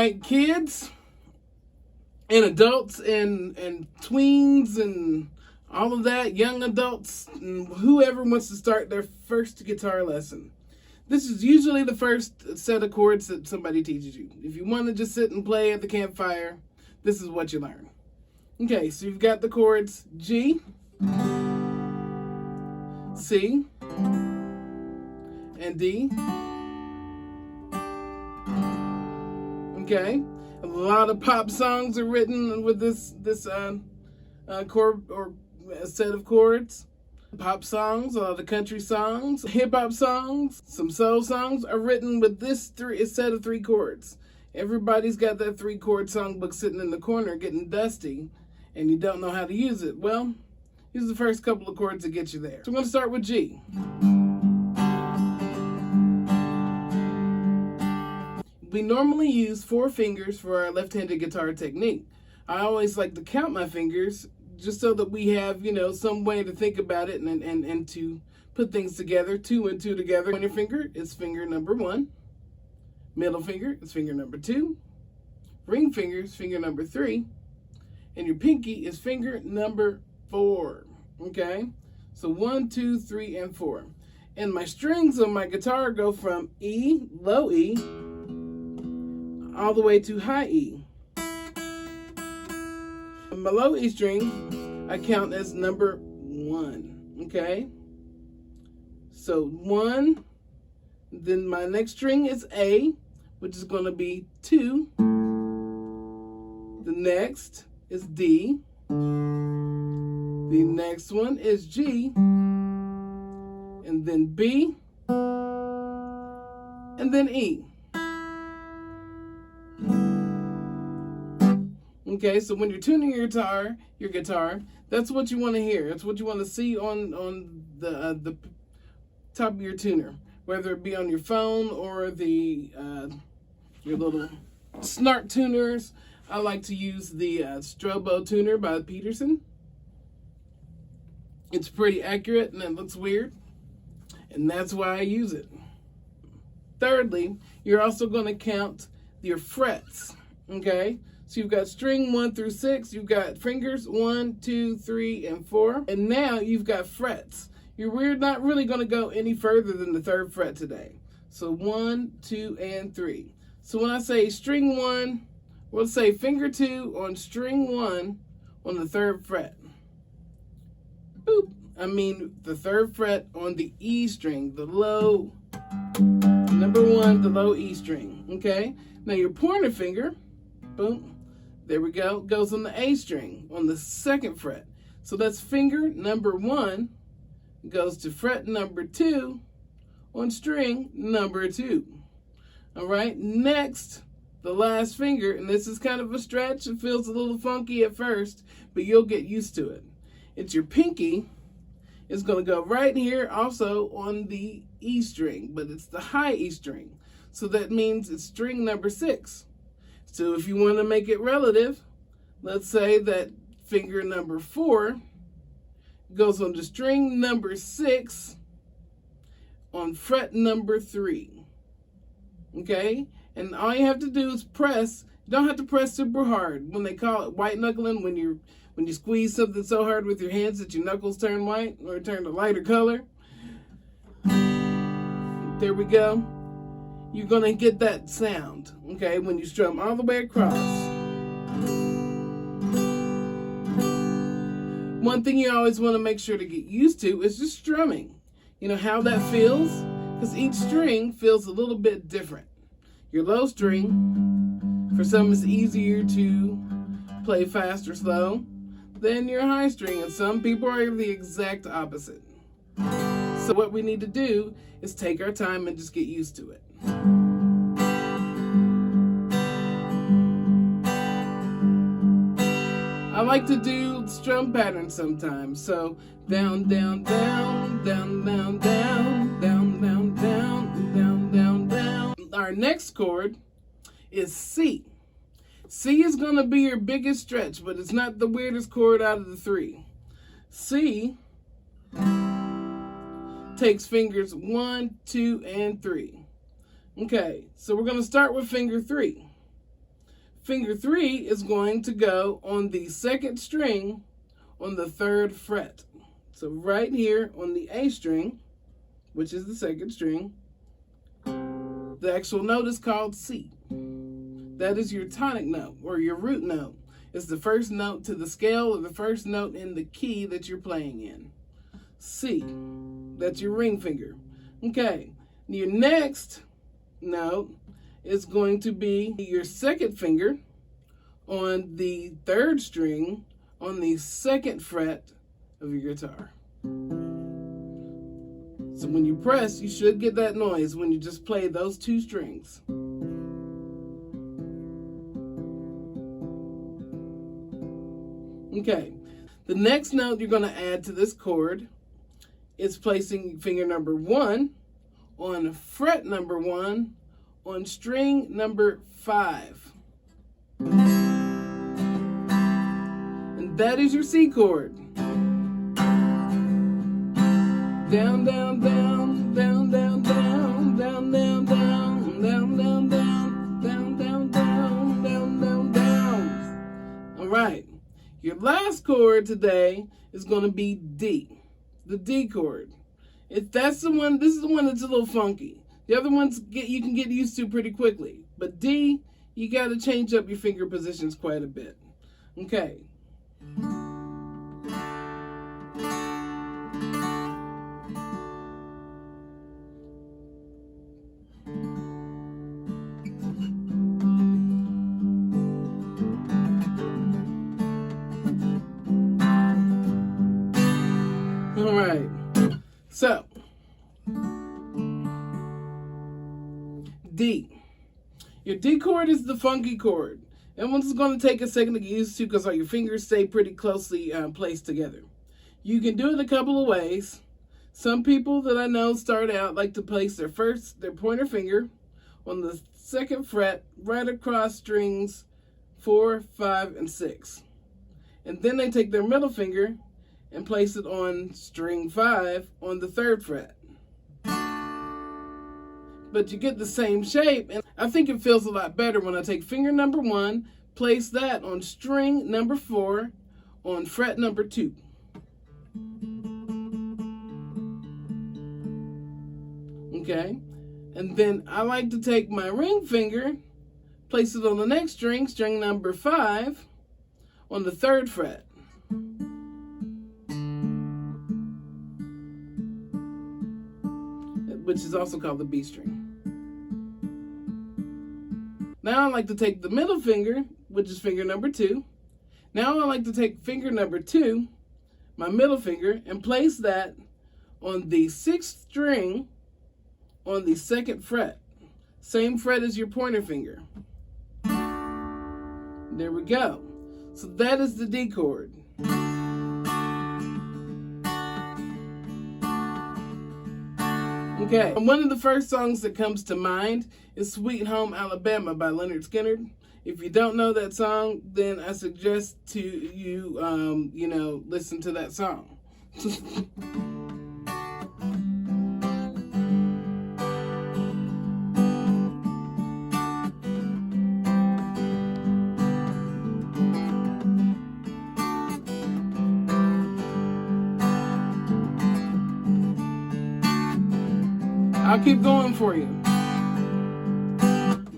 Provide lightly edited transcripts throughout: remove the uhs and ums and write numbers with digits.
right, kids and adults and tweens and all of that, young adults, and whoever wants to start their first guitar lesson. This is usually the first set of chords that somebody teaches you. If you want to just sit and play at the campfire, this is what you learn. Okay, so you've got the chords G, C, and D. Okay, a lot of pop songs are written with this chord or a set of chords. Pop songs, a lot of country songs, hip hop songs, some soul songs are written with this set of 3 chords. Everybody's got that 3-chord songbook sitting in the corner getting dusty, and you don't know how to use it. Well, use the first couple of chords to get you there. So I'm going to start with G. We normally use 4 fingers for our left-handed guitar technique. I always like to count my fingers just so that we have, some way to think about it and to put things together. 2 and 2 together. Pointer finger is finger number 1. Middle finger is finger number 2. Ring finger is finger number 3. And your pinky is finger number 4. Okay? So 1, 2, 3, and 4. And my strings on my guitar go from E, low E, all the way to high E. My low E string, I count as number 1, okay? So 1, then my next string is A, which is going to be 2. The next is D. The next one is G. And then B. And then E. Okay, so when you're tuning your guitar, that's what you want to hear. That's what you want to see on the top of your tuner, whether it be on your phone or your little snart tuners. I like to use the Strobo tuner by Peterson. It's pretty accurate and it looks weird, and that's why I use it. Thirdly, you're also going to count your frets. Okay. So you've got string 1 through 6, you've got fingers 1, 2, 3, and 4, and now you've got frets. We're not really going to go any further than the 3rd fret today. So 1, 2, and 3. So when I say string 1, we'll say finger 2 on string 1 on the 3rd fret. Boop. I mean the 3rd fret on the E string, the low, number 1, the low E string. Okay? Now your pointer finger, boom. There we go. Goes on the A string on the 2nd fret. So that's finger number 1 goes to fret number 2 on string number 2. All right. Next, the last finger, and this is kind of a stretch. It feels a little funky at first, but you'll get used to it. It's your pinky. It's going to go right here also on the E string, but it's the high E string. So that means it's string number 6. So if you want to make it relative, let's say that finger number 4 goes on to string number 6 on fret number 3. Okay? And all you have to do is press. You don't have to press super hard. When they call it white knuckling, when you squeeze something so hard with your hands that your knuckles turn white or turn a lighter color. There we go. You're going to get that sound, okay, when you strum all the way across. One thing you always want to make sure to get used to is just strumming. You know how that feels? Because each string feels a little bit different. Your low string, for some, is easier to play fast or slow than your high string, and some people are the exact opposite. So what we need to do is take our time and just get used to it. I like to do strum patterns sometimes. So down, down, down, down, down, down, down, down, down, down, down, down. Our next chord is C. C is going to be your biggest stretch, but it's not the weirdest chord out of the 3. C takes fingers 1, 2, and 3. Okay, so we're going to start with finger 3. Finger 3 is going to go on the second string on the 3rd fret. So right here on the A string, which is the 2nd string, the actual note is called C. That is your tonic note or your root note. It's the first note to the scale or the first note in the key that you're playing in. C. That's your ring finger. Okay. Your next note is going to be your 2nd finger on the 3rd string on the 2nd fret of your guitar. So when you press, you should get that noise when you just play those 2 strings. Okay, the next note you're going to add to this chord is placing finger number 1 on fret number 1 on string number 5. And that is your C chord. Down, down, down, down, down, down, down, down, down, down, down, down, down, down, down, down, down, down. All right. Your last chord today is going to be D, the D chord. If that's the one, this is the one that's a little funky. The other ones you can get used to pretty quickly. But D, you got to change up your finger positions quite a bit. Okay. All right. So, D. Your D chord is the funky chord. That one's going to take a second to get used to because all your fingers stay pretty closely placed together. You can do it a couple of ways. Some people that I know start out like to place their pointer finger on the 2nd fret right across strings 4, 5, and 6. And then they take their middle finger and place it on string 5 on the 3rd fret. But you get the same shape, and I think it feels a lot better when I take finger number 1, place that on string number 4 on fret number 2. Okay, and then I like to take my ring finger, place it on the next string, string number 5 on the 3rd fret. Which is also called the B string. Now I like to take the middle finger, which is finger number 2. Now I like to take finger number 2, my middle finger, and place that on the 6th string on the 2nd fret. Same fret as your pointer finger. There we go. So that is the D chord. Okay, one of the first songs that comes to mind is Sweet Home Alabama by Leonard. If you don't know that song, then I suggest to you, listen to that song. I'll keep going for you.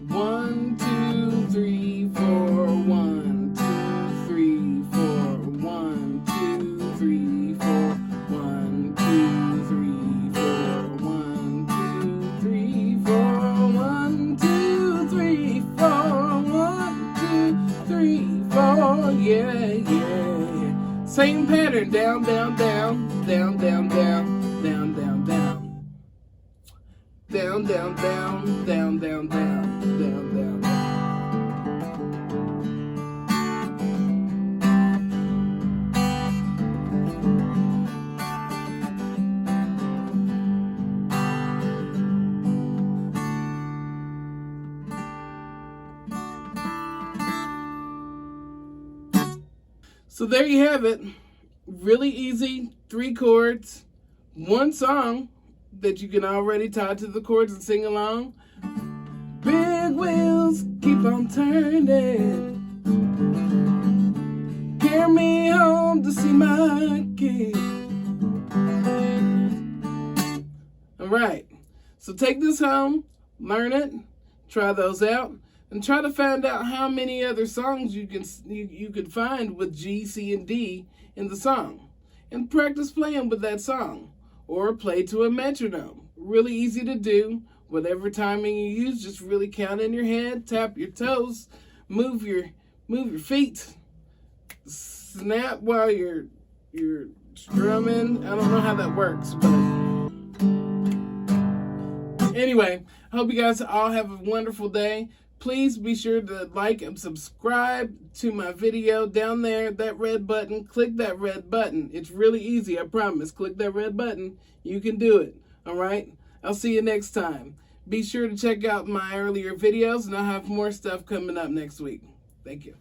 1, 2, 3, 4. 1, 2, 3, 4. 1, 2, 3, 4. 1, 2, 3, 4. 1, 2, 3, 4. 1, 2, 3, 4. 1, 2, 3, 4. Yeah, yeah. Same pattern. Down, down, down, down, down, down, down, down, down. Down, down, down, down, down, down, down, down. So there you have it. Really easy, 3 chords, 1 song that you can already tie to the chords and sing along. Big wheels wheels keep on turning. Carry me home to see my kid. All right, so take this home, learn it, try those out, and try to find out how many other songs you could find with G, C, and D in the song, and practice playing with that song, or play to a metronome. Really easy to do. Whatever timing you use, just really count in your head, tap your toes, move your feet, snap while you're strumming. I don't know how that works, but anyway, I hope you guys all have a wonderful day. Please be sure to like and subscribe to my video down there, that red button. Click that red button. It's really easy, I promise. Click that red button. You can do it, all right? I'll see you next time. Be sure to check out my earlier videos, and I'll have more stuff coming up next week. Thank you.